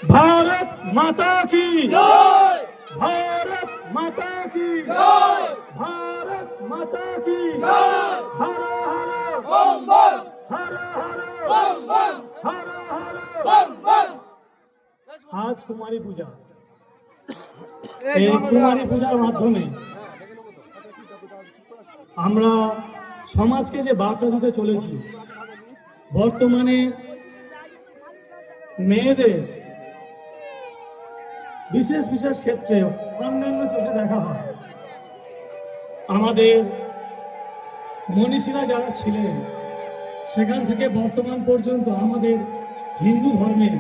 भारत माता की जय, भारत माता की जय, भारत माता की जय, हर हर बम बम, हर हर बम बम, हर हर बम बम। आज कुमारी पूजा, এই কুমারী পূজার মাধ্যমে আমরা সমাজকে যে বার্তা দিতে চলেছি, বর্তমানে মেয়েদের বিশেষ বিশেষ ক্ষেত্রে অন্যান্য চোখে দেখা হয়। আমাদের মনীষীরা যারা ছিলেন সেখান থেকে বর্তমান পর্যন্ত আমাদের হিন্দু ধর্মে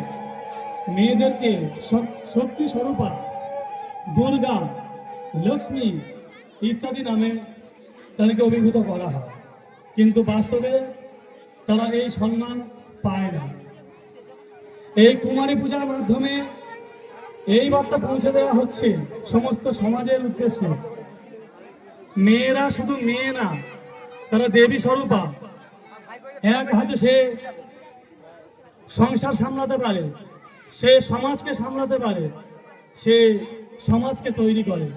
মেয়েদেরকে শক্তি স্বরূপা, দুর্গা, লক্ষ্মী ইত্যাদি নামে তাদেরকে অভিভূত করা হয়, কিন্তু বাস্তবে তারা এই সম্মান পায় না। এই কুমারী পূজার মাধ্যমে এই বার্তা পৌঁছে দেওয়া হচ্ছে সমস্ত সমাজের উদ্দেশ্যে, মেয়েরা শুধু মেয়ে না, তারা দেবী স্বরূপা। এক হাতে সে সংসার সামলাতে পারে, সে সমাজকে সামলাতে পারে, সে সমাজকে তৈরি করে।